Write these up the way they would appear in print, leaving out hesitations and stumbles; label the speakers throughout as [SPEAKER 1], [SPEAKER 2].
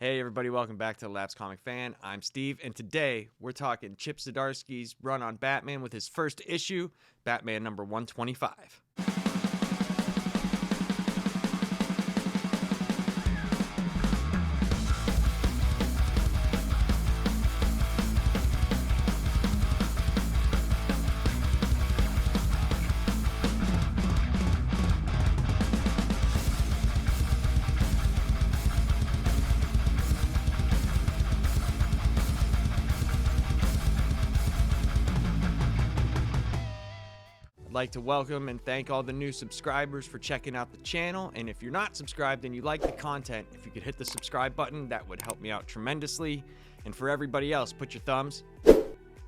[SPEAKER 1] Hey everybody, welcome back to the Labs Comic Fan. I'm Steve, and today we're talking Chip Zdarsky's run on Batman with his first issue, Batman number 125. I'd like to welcome and thank all the new subscribers for checking out the channel, and if you're not subscribed and you like the content, if you could hit the subscribe button, that would help me out tremendously. And for everybody else, put your thumbs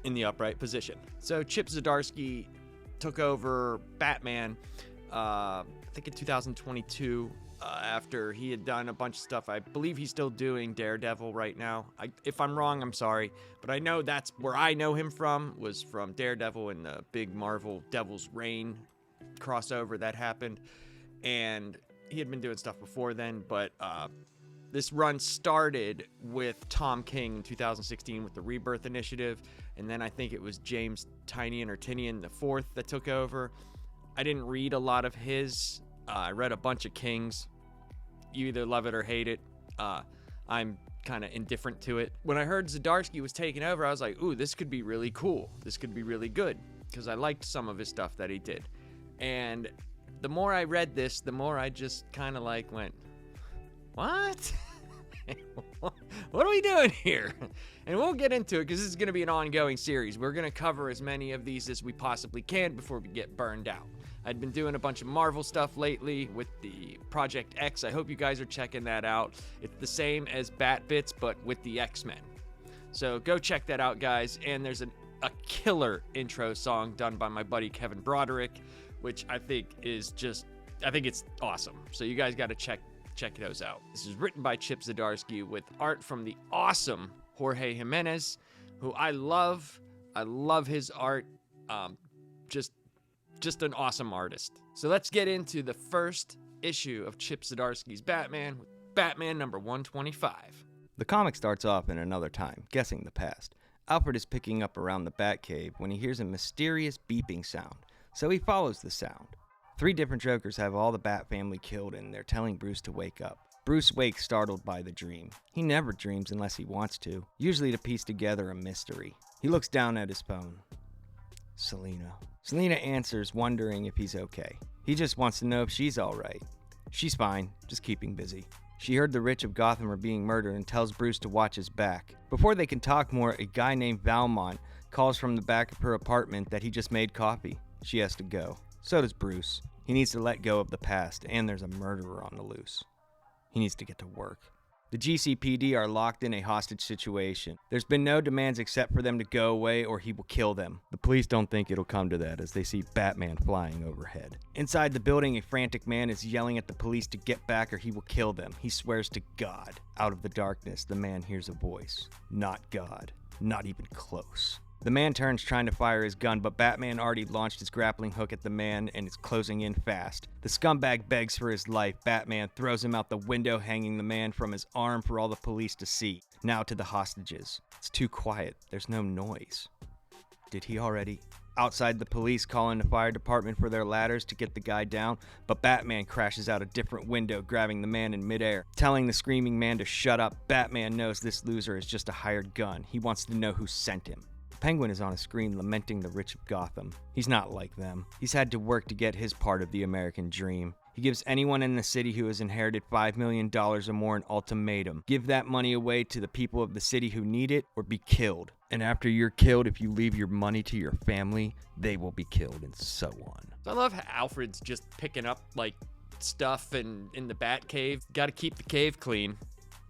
[SPEAKER 1] in the upright position. So Chip Zdarsky took over Batman, I think in 2022, after he had done a bunch of stuff. I believe he's still doing Daredevil right now. If I'm wrong, I'm sorry. But I know that's where I know him from, was from Daredevil and the big Marvel Devil's Reign crossover that happened. And he had been doing stuff before then, but this run started with Tom King in 2016 with the Rebirth Initiative. And then I think it was James Tynion or Tinian IV that took over. I didn't read a lot of his. I read a bunch of King's. You either love it or hate it. I'm kind of indifferent to it. When I heard Zdarsky was taking over, I was like, ooh, this could be really cool. This could be really good, because I liked some of his stuff that he did. And the more I read this, the more I just kind of like went, what? What are we doing here? And we'll get into it, because this is going to be an ongoing series. We're going to cover as many of these as we possibly can before we get burned out. I'd been doing a bunch of Marvel stuff lately with the Project X. I hope you guys are checking that out. It's the same as Bat Bits, but with the X-Men. So go check that out, guys. And there's a killer intro song done by my buddy Kevin Broderick, which I think is just, I think it's awesome. So you guys got to check those out. This is written by Chip Zdarsky with art from the awesome Jorge Jimenez, who I love. I love his art. Just an awesome artist. So let's get into the first issue of Chip Zdarsky's Batman, with Batman number 125.
[SPEAKER 2] The comic starts off in another time, guessing the past. Alfred is picking up around the Batcave when he hears a mysterious beeping sound, so he follows the sound. 3 different Jokers have all the Bat family killed, and they're telling Bruce to wake up. Bruce wakes startled by the dream. He never dreams unless he wants to, usually to piece together a mystery. He looks down at his phone. Selina answers, wondering if he's okay. He just wants to know if she's alright. She's fine, just keeping busy. She heard the rich of Gotham are being murdered and tells Bruce to watch his back. Before they can talk more, a guy named Valmont calls from the back of her apartment that he just made coffee. She has to go. So does Bruce. He needs to let go of the past, and there's a murderer on the loose. He needs to get to work. The GCPD are locked in a hostage situation. There's been no demands except for them to go away or he will kill them. The police don't think it'll come to that as they see Batman flying overhead. Inside the building, a frantic man is yelling at the police to get back or he will kill them. He swears to God. Out of the darkness, the man hears a voice. Not God. Not even close. The man turns trying to fire his gun, but Batman already launched his grappling hook at the man and is closing in fast. The scumbag begs for his life. Batman throws him out the window, hanging the man from his arm for all the police to see. Now to the hostages. It's too quiet. There's no noise. Did he already? Outside, the police call in the fire department for their ladders to get the guy down, but Batman crashes out a different window, grabbing the man in midair. Telling the screaming man to shut up, Batman knows this loser is just a hired gun. He wants to know who sent him. Penguin is on a screen lamenting the rich of Gotham. He's not like them. He's had to work to get his part of the American dream. He gives anyone in the city who has inherited $5 million or more an ultimatum. Give that money away to the people of the city who need it, or be killed. And after you're killed, if you leave your money to your family, they will be killed, and so on.
[SPEAKER 1] I love how Alfred's just picking up, like, stuff in the Batcave. Gotta keep the cave clean.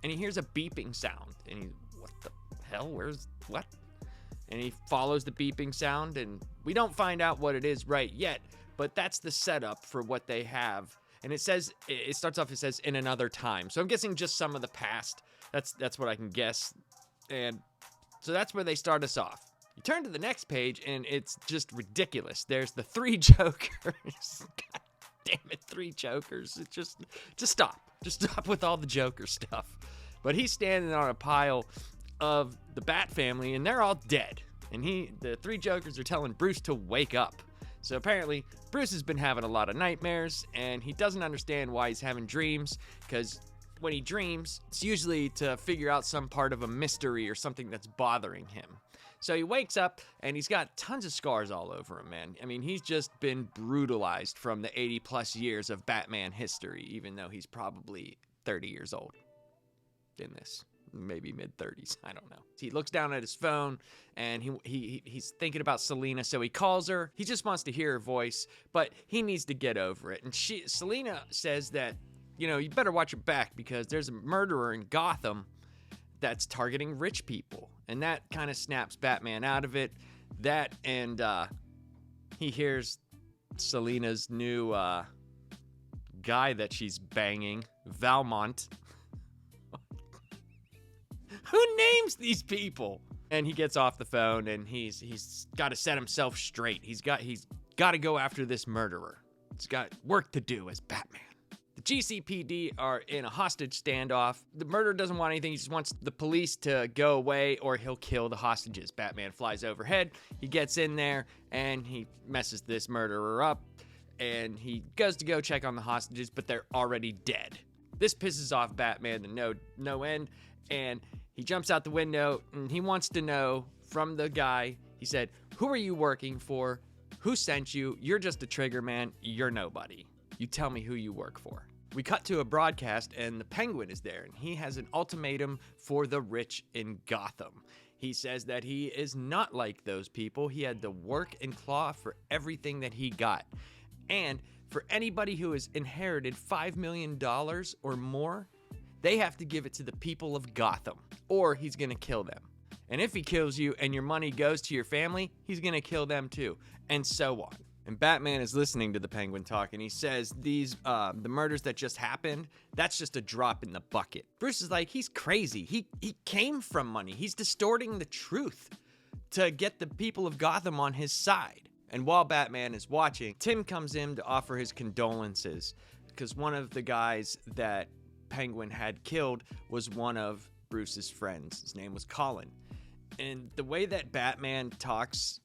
[SPEAKER 1] And he hears a beeping sound. And he's, what the hell? What? And he follows the beeping sound, and we don't find out what it is right yet, but that's the setup for what they have. And it says, it starts off, it says, in another time. So I'm guessing just some of the past. That's what I can guess. And so that's where they start us off. You turn to the next page, and it's just ridiculous. There's the 3 Jokers. God damn it, 3 Jokers. It's just stop. Just stop with all the Joker stuff. But he's standing on a pile of the Bat family, and they're all dead. And the three Jokers are telling Bruce to wake up. So apparently, Bruce has been having a lot of nightmares, and he doesn't understand why he's having dreams, because when he dreams, it's usually to figure out some part of a mystery or something that's bothering him. So he wakes up, and he's got tons of scars all over him, man. I mean, he's just been brutalized from the 80-plus years of Batman history, even though he's probably 30 years old in this. Maybe mid-30s, I don't know. He looks down at his phone, and he's thinking about Selina, so he calls her. He just wants to hear her voice, but he needs to get over it. And Selina says that, you better watch your back because there's a murderer in Gotham that's targeting rich people. And that kind of snaps Batman out of it. That, and he hears Selina's new guy that she's banging, Valmont. Who names these people? And he gets off the phone, and he's got to set himself straight. He's got to go after this murderer. He's got work to do as Batman. The GCPD are in a hostage standoff. The murderer doesn't want anything. He just wants the police to go away, or he'll kill the hostages. Batman flies overhead. He gets in there, and he messes this murderer up. And he goes to go check on the hostages, but they're already dead. This pisses off Batman to no end, and he jumps out the window, and he wants to know from the guy. He said, "Who are you working for? Who sent you? You're just a trigger man. You're nobody. You tell me who you work for." We cut to a broadcast, and the Penguin is there, and he has an ultimatum for the rich in Gotham. He says that he is not like those people. He had to work and claw for everything that he got. And for anybody who has inherited $5 million or more, they have to give it to the people of Gotham, or he's going to kill them. And if he kills you and your money goes to your family, he's going to kill them too, and so on. And Batman is listening to the Penguin talk, and he says the murders that just happened, that's just a drop in the bucket. Bruce is like, he's crazy. He came from money. He's distorting the truth to get the people of Gotham on his side. And while Batman is watching, Tim comes in to offer his condolences, because one of the guys that Penguin had killed was one of Bruce's friends. His name was Colin. And the way that Batman talks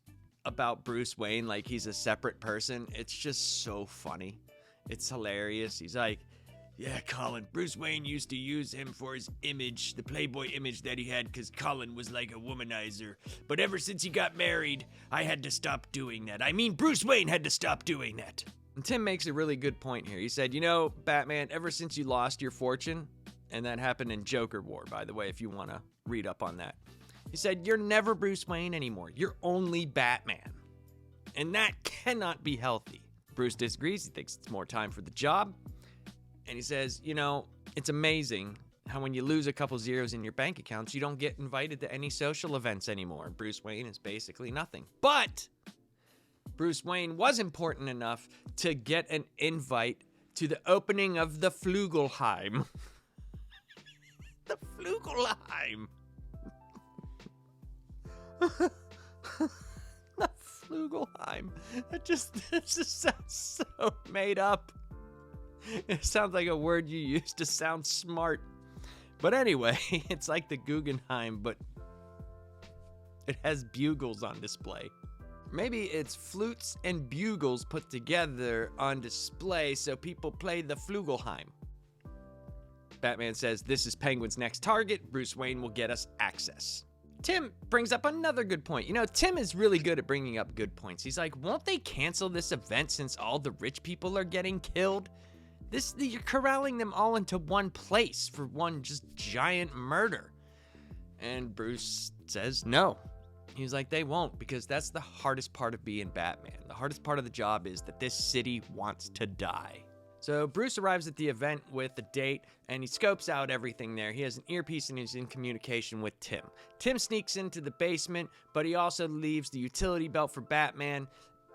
[SPEAKER 1] about Bruce Wayne like he's a separate person, it's just so funny. It's hilarious. He's like, "Yeah, Colin, Bruce Wayne used to use him for his image, the Playboy image that he had, because Colin was like a womanizer. But ever since he got married, I had to stop doing that. I mean, Bruce Wayne had to stop doing that." And Tim makes a really good point here. He said, Batman, ever since you lost your fortune, and that happened in Joker War, by the way, if you want to read up on that. He said, you're never Bruce Wayne anymore. You're only Batman. And that cannot be healthy. Bruce disagrees. He thinks it's more time for the job. And he says, it's amazing how when you lose a couple zeros in your bank accounts, you don't get invited to any social events anymore. Bruce Wayne is basically nothing. But Bruce Wayne was important enough to get an invite to the opening of the Flugelheim. The Flugelheim. The Flugelheim. It just sounds so made up. It sounds like a word you use to sound smart. But anyway, it's like the Guggenheim, but it has bugles on display. Maybe it's flutes and bugles put together on display so people play the Flugelheim. Batman says this is Penguin's next target. Bruce Wayne will get us access. Tim brings up another good point. Tim is really good at bringing up good points. He's like, won't they cancel this event since all the rich people are getting killed? You're corralling them all into one place for one just giant murder. And Bruce says no. He's like, they won't, because that's the hardest part of being Batman. The hardest part of the job is that this city wants to die. So Bruce arrives at the event with a date, and he scopes out everything there. He has an earpiece, and he's in communication with Tim. Tim sneaks into the basement, but he also leaves the utility belt for Batman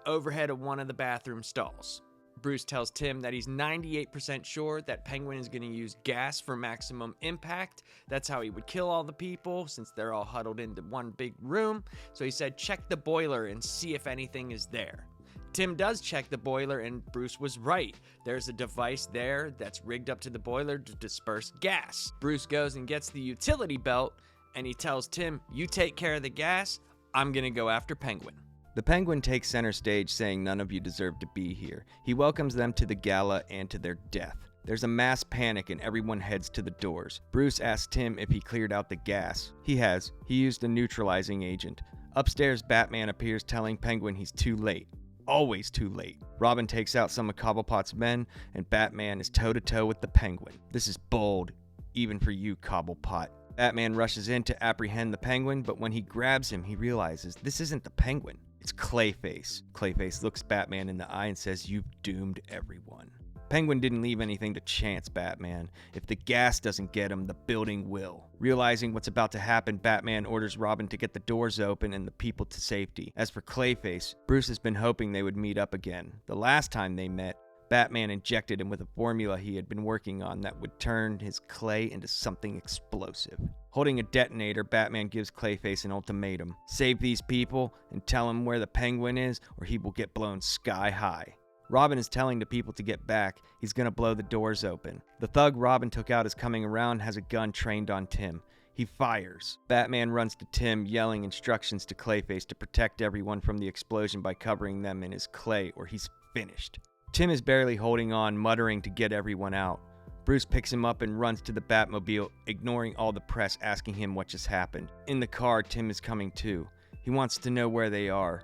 [SPEAKER 1] overhead of one of the bathroom stalls. Bruce tells Tim that he's 98% sure that Penguin is going to use gas for maximum impact. That's how he would kill all the people, since they're all huddled into one big room. So he said, check the boiler and see if anything is there. Tim does check the boiler, and Bruce was right. There's a device there that's rigged up to the boiler to disperse gas. Bruce goes and gets the utility belt, and he tells Tim, "You take care of the gas, I'm gonna go after Penguin."
[SPEAKER 2] The Penguin takes center stage, saying none of you deserve to be here. He welcomes them to the gala and to their death. There's a mass panic and everyone heads to the doors. Bruce asks Tim if he cleared out the gas. He has. He used a neutralizing agent. Upstairs, Batman appears, telling Penguin he's too late. Always too late. Robin takes out some of Cobblepot's men, and Batman is toe-to-toe with the Penguin. This is bold, even for you, Cobblepot. Batman rushes in to apprehend the Penguin, but when he grabs him, he realizes this isn't the Penguin. It's Clayface. Clayface looks Batman in the eye and says, "You've doomed everyone." Penguin didn't leave anything to chance, Batman. If the gas doesn't get him, the building will. Realizing what's about to happen, Batman orders Robin to get the doors open and the people to safety. As for Clayface, Bruce has been hoping they would meet up again. The last time they met, Batman injected him with a formula he had been working on that would turn his clay into something explosive. Holding a detonator, Batman gives Clayface an ultimatum. Save these people and tell him where the Penguin is, or he will get blown sky high. Robin is telling the people to get back. He's gonna blow the doors open. The thug Robin took out is coming around, has a gun trained on Tim. He fires. Batman runs to Tim, yelling instructions to Clayface to protect everyone from the explosion by covering them in his clay, or he's finished. Tim is barely holding on, muttering to get everyone out. Bruce picks him up and runs to the Batmobile, ignoring all the press asking him what just happened. In the car, Tim is coming too. He wants to know where they are.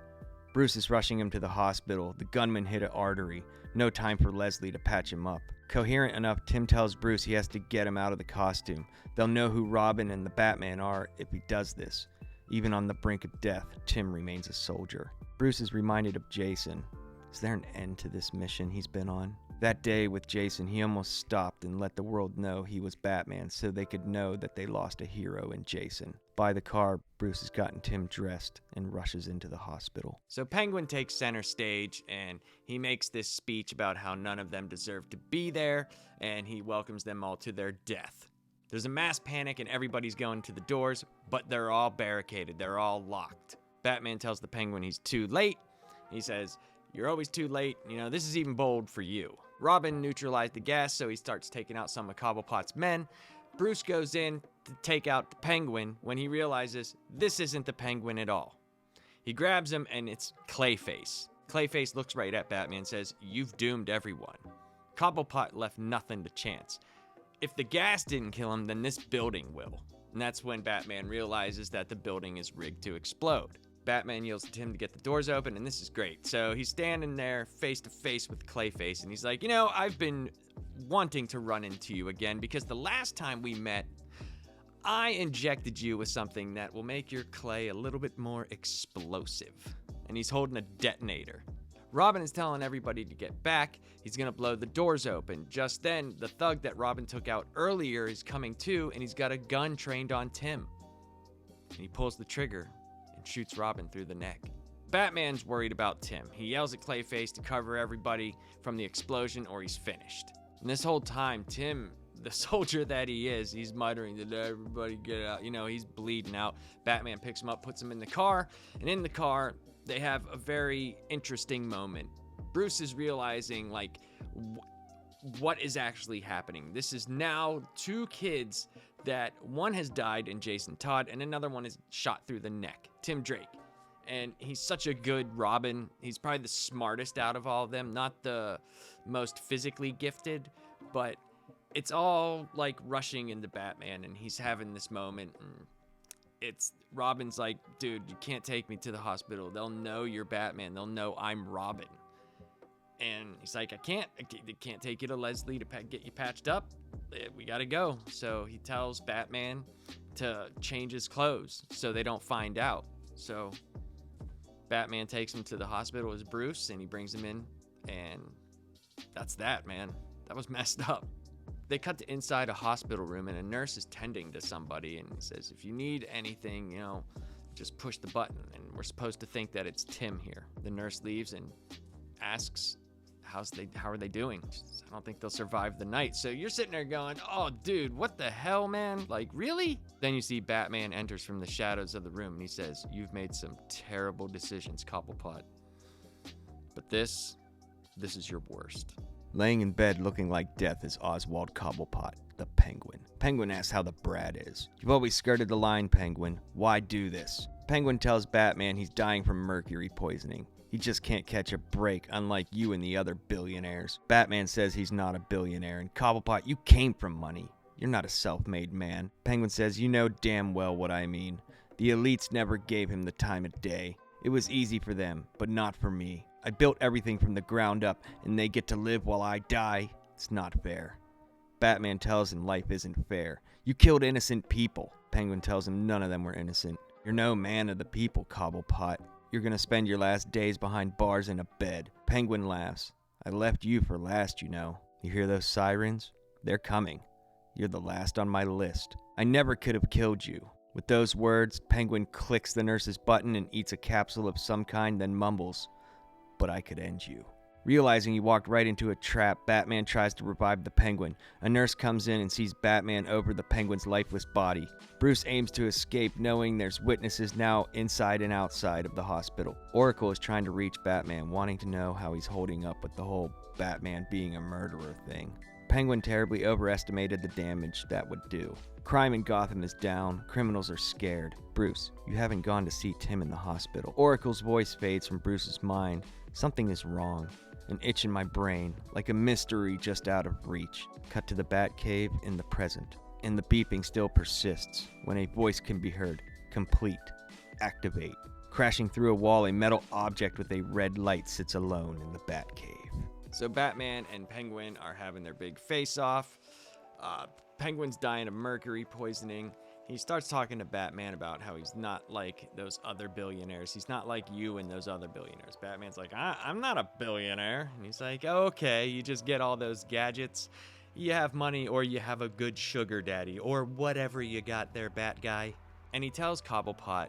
[SPEAKER 2] Bruce is rushing him to the hospital. The gunman hit an artery. No time for Leslie to patch him up. Coherent enough, Tim tells Bruce he has to get him out of the costume. They'll know who Robin and the Batman are if he does this. Even on the brink of death, Tim remains a soldier. Bruce is reminded of Jason. Is there an end to this mission he's been on? That day with Jason, he almost stopped and let the world know he was Batman so they could know that they lost a hero in Jason. By the car, Bruce has gotten Tim dressed and rushes into the hospital.
[SPEAKER 1] So Penguin takes center stage, and he makes this speech about how none of them deserve to be there, and he welcomes them all to their death. There's a mass panic and everybody's going to the doors, but they're all barricaded. They're all locked. Batman tells the Penguin he's too late. He says, "You're always too late. You know, this is even bold for you." Robin neutralized the gas, so he starts taking out some of Cobblepot's men. Bruce goes in to take out the Penguin when he realizes this isn't the Penguin at all. He grabs him, and it's Clayface. Clayface looks right at Batman and says, "You've doomed everyone." Cobblepot left nothing to chance. If the gas didn't kill him, then this building will. And that's when Batman realizes that the building is rigged to explode. Batman yells to Tim to get the doors open, and this is great. So he's standing there face to face with Clayface, and he's like, I've been wanting to run into you again because the last time we met, I injected you with something that will make your clay a little bit more explosive." And he's holding a detonator. Robin is telling everybody to get back. He's gonna blow the doors open. Just then, the thug that Robin took out earlier is coming too, and he's got a gun trained on Tim. And he pulls the trigger and shoots Robin through the neck. Batman's worried about Tim. He yells at Clayface to cover everybody from the explosion or he's finished. And this whole time, Tim, the soldier that he is, he's muttering to everybody get out. He's bleeding out. Batman picks him up, puts him in the car, and in the car, they have a very interesting moment. Bruce is realizing, what is actually happening. This is now two kids that one has died in Jason Todd and another one is shot through the neck, Tim Drake. And he's such a good Robin. He's probably the smartest out of all of them, not the most physically gifted, but it's all like rushing into Batman, and he's having this moment, and Robin's like, "Dude, you can't take me to the hospital. They'll know you're Batman. They'll know I'm Robin." And he's like, I can't take you to Leslie to get you patched up. We gotta go. So he tells Batman to change his clothes so they don't find out. So Batman takes him to the hospital as Bruce, and he brings him in, and that's that, man. That was messed up. They cut to inside a hospital room, and a nurse is tending to somebody, and he says, "If you need anything, just push the button." And we're supposed to think that it's Tim here. The nurse leaves and asks, how are they doing? She says, "I don't think they'll survive the night." So you're sitting there going, "Oh, dude, what the hell, man? Like, really?" Then you see Batman enters from the shadows of the room, and he says, "You've made some terrible decisions, Cobblepot. But this is your worst.
[SPEAKER 2] Laying in bed looking like death is Oswald Cobblepot, the Penguin. Penguin asks how the brat is. You've always skirted the line, Penguin. Why do this? Penguin tells Batman he's dying from mercury poisoning. He just can't catch a break, unlike you and the other billionaires. Batman says he's not a billionaire, and Cobblepot, you came from money. You're not a self-made man. Penguin says, you know damn well what I mean. The elites never gave him the time of day. It was easy for them, but not for me. I built everything from the ground up, and they get to live while I die. It's not fair. Batman tells him life isn't fair. You killed innocent people. Penguin tells him none of them were innocent. You're no man of the people, Cobblepot. You're gonna spend your last days behind bars in a bed. Penguin laughs. I left you for last, you know. You hear those sirens? They're coming. You're the last on my list. I never could have killed you. With those words, Penguin clicks the nurse's button and eats a capsule of some kind, then mumbles, but I could end you. Realizing he walked right into a trap, Batman tries to revive the Penguin. A nurse comes in and sees Batman over the Penguin's lifeless body. Bruce aims to escape, knowing there's witnesses now inside and outside of the hospital. Oracle is trying to reach Batman, wanting to know how he's holding up with the whole Batman being a murderer thing. Penguin terribly overestimated the damage that would do. Crime in Gotham is down. Criminals are scared. Bruce, you haven't gone to see Tim in the hospital. Oracle's voice fades from Bruce's mind. Something is wrong. An itch in my brain, like a mystery just out of reach. Cut to the Batcave in the present. And the beeping still persists when a voice can be heard. Complete. Activate. Crashing through a wall, a metal object with a red light sits alone in the Batcave.
[SPEAKER 1] So Batman and Penguin are having their big face-off. Penguin's dying of mercury poisoning. He starts talking to Batman about how he's not like those other billionaires. He's not like you and those other billionaires. Batman's like, I'm not a billionaire. And he's like, okay, you just get all those gadgets. You have money, or you have a good sugar daddy, or whatever you got there, Bat Guy. And he tells Cobblepot,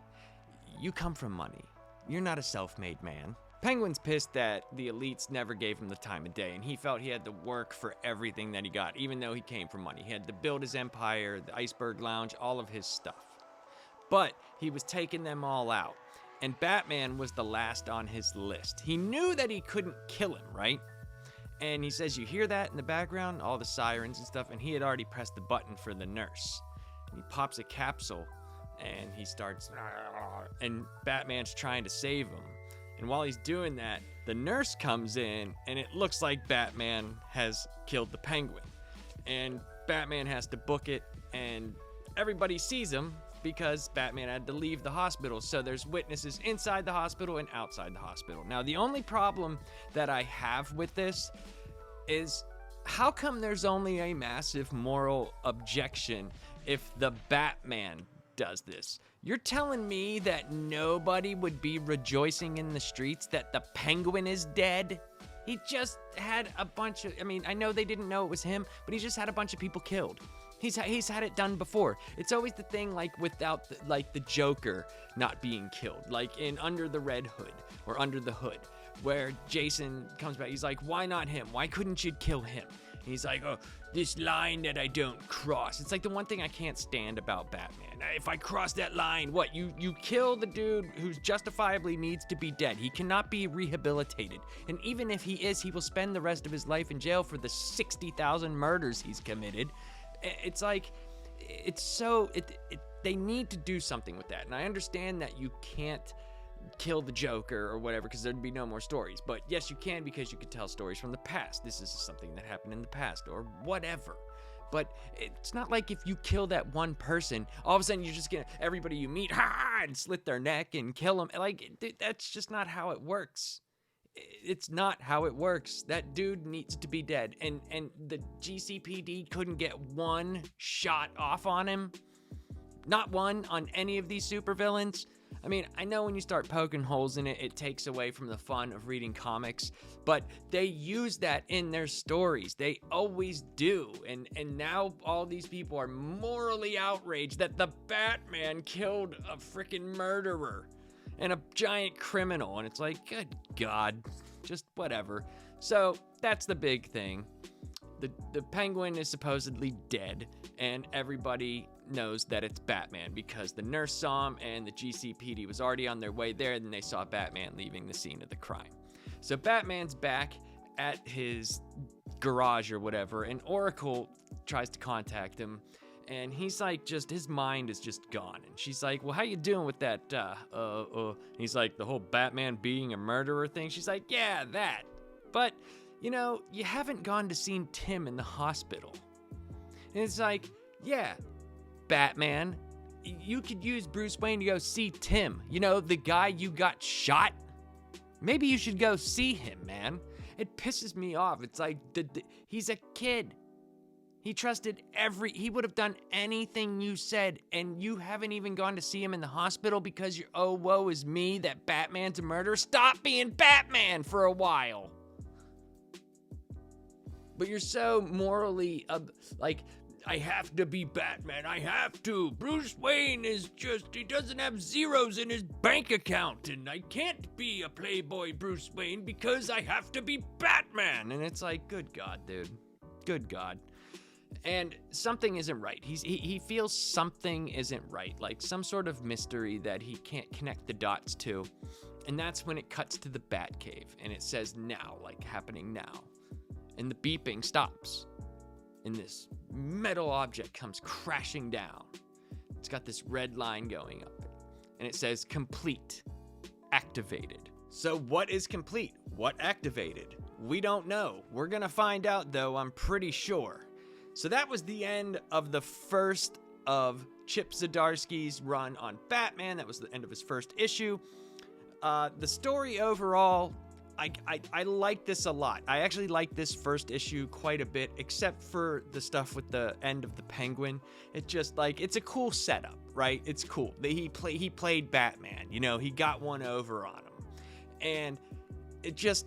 [SPEAKER 1] you come from money. You're not a self-made man. Penguin's pissed that the elites never gave him the time of day, and he felt he had to work for everything that he got, even though he came from money. He had to build his empire, the Iceberg Lounge, all of his stuff. But he was taking them all out, and Batman was the last on his list. He knew that he couldn't kill him, right? And he says, you hear that in the background, all the sirens and stuff, and he had already pressed the button for the nurse. And he pops a capsule, and he starts, and Batman's trying to save him. And while he's doing that, the nurse comes in, and it looks like Batman has killed the Penguin. And Batman has to book it, and everybody sees him because Batman had to leave the hospital. So there's witnesses inside the hospital and outside the hospital. Now, the only problem that I have with this is, how come there's only a massive moral objection if the Batman does this? You're telling me that nobody would be rejoicing in the streets that the Penguin is dead? He just had a bunch of, I know they didn't know it was him, but he just had a bunch of people killed. He's had it done before. It's always the thing, like, without the Joker not being killed, like in Under the Red Hood or Under the Hood, where Jason comes back. He's like, why not him? Why couldn't you kill him? And he's like, oh, this line that I don't cross. It's like the one thing I can't stand about Batman. If I cross that line, what? You kill the dude who's justifiably needs to be dead. He cannot be rehabilitated. And even if he is, he will spend the rest of his life in jail for the 60,000 murders he's committed. It's like, they need to do something with that. And I understand that you can't kill the Joker or whatever because there'd be no more stories, but yes, you can, because you could tell stories from the past. This is something that happened in the past or whatever. But it's not like if you kill that one person, all of a sudden you're just gonna, everybody you meet, and slit their neck and kill them. Like, that's just not how it works. It's not how it works. That dude needs to be dead, and the GCPD couldn't get one shot off on him. Not one on any of these supervillains. I know when you start poking holes in it, it takes away from the fun of reading comics, but they use that in their stories. They always do. And now all these people are morally outraged that the Batman killed a freaking murderer and a giant criminal. And it's like, good God, just whatever. So that's the big thing. The Penguin is supposedly dead, and everybody knows that it's Batman because the nurse saw him and the GCPD was already on their way there, and they saw Batman leaving the scene of the crime. So Batman's back at his garage or whatever, and Oracle tries to contact him, and he's like, just his mind is just gone. And she's like, well, how you doing with that he's like, the whole Batman being a murderer thing. She's like, yeah, that, but you know, you haven't gone to see Tim in the hospital. And it's like, yeah, Batman, you could use Bruce Wayne to go see Tim, you know, the guy you got shot. Maybe you should go see him, man. It pisses me off. It's like, he's a kid. He trusted he would have done anything you said, and you haven't even gone to see him in the hospital because you're, oh, woe is me, that Batman's a murderer. Stop being Batman for a while. But you're so morally, like, I have to be Batman, I have to. Bruce Wayne is just, he doesn't have zeros in his bank account, and I can't be a playboy Bruce Wayne because I have to be Batman. And it's like, good God, dude. Good God. And something isn't right. He feels something isn't right, like some sort of mystery that he can't connect the dots to. And that's when it cuts to the Batcave, and it says now, like happening now. And the beeping stops. And this metal object comes crashing down. It's got this red line going up it. And it says complete, activated. So what is complete? What activated? We don't know. We're gonna find out though, I'm pretty sure. So that was the end of the first of Chip Zdarsky's run on Batman. That was the end of his first issue. The story overall, I like this a lot. I actually like this first issue quite a bit, except for the stuff with the end of the Penguin. It just, like, it's a cool setup, right? It's cool. He played Batman, you know, he got one over on him. And it just,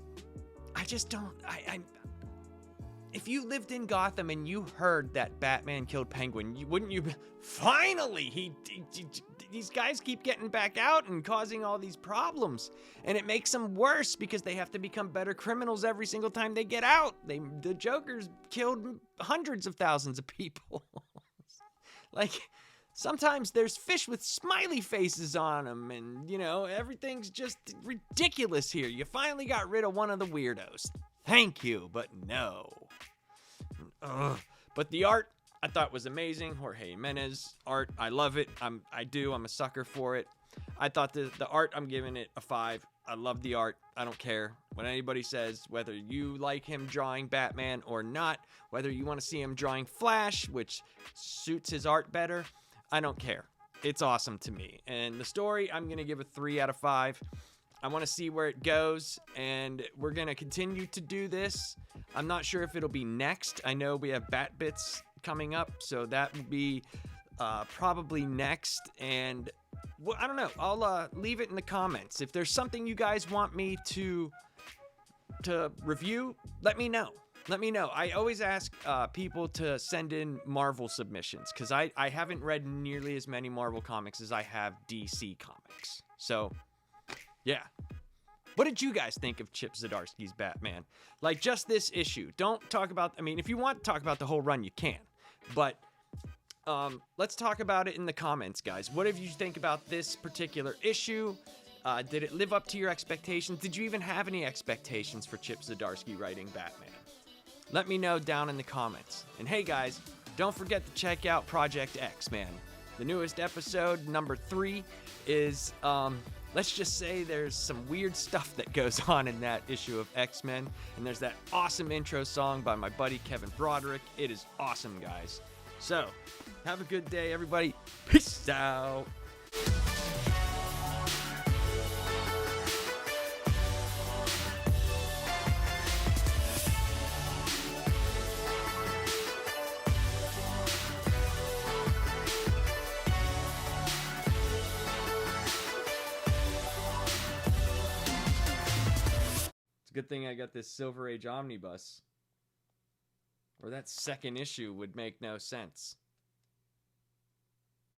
[SPEAKER 1] if you lived in Gotham and you heard that Batman killed Penguin, wouldn't you? Finally, these guys keep getting back out and causing all these problems, and it makes them worse because they have to become better criminals every single time they get out. The Joker's killed hundreds of thousands of people. Like, sometimes there's fish with smiley faces on them, and you know, everything's just ridiculous here. You finally got rid of one of the weirdos. Thank you, but no. Ugh. But the art, I thought was amazing. Jorge Jimenez art, I love it. I'm a sucker for it. I thought the art, I'm giving it a 5. I love the art. I don't care what anybody says, whether you like him drawing Batman or not, whether you want to see him drawing Flash, which suits his art better. I don't care. It's awesome to me. And the story, I'm going to give a 3 out of 5. I want to see where it goes, and we're going to continue to do this. I'm not sure if it'll be next. I know we have Bat Bits coming up, so that will be probably next. And well, I don't know. I'll leave it in the comments. If there's something you guys want me to review, let me know. Let me know. I always ask people to send in Marvel submissions because I haven't read nearly as many Marvel comics as I have DC comics. So, yeah. What did you guys think of Chip Zdarsky's Batman? Like, just this issue. Don't talk about... I mean, if you want to talk about the whole run, you can. But let's talk about it in the comments, guys. What did you think about this particular issue? Did it live up to your expectations? Did you even have any expectations for Chip Zdarsky writing Batman? Let me know down in the comments. And hey, guys, don't forget to check out Project X-Men. The newest episode, number 3, is... let's just say there's some weird stuff that goes on in that issue of X-Men. And there's that awesome intro song by my buddy Kevin Broderick. It is awesome, guys. So, have a good day, everybody. Peace out. Good thing I got this Silver Age omnibus, or that second issue would make no sense.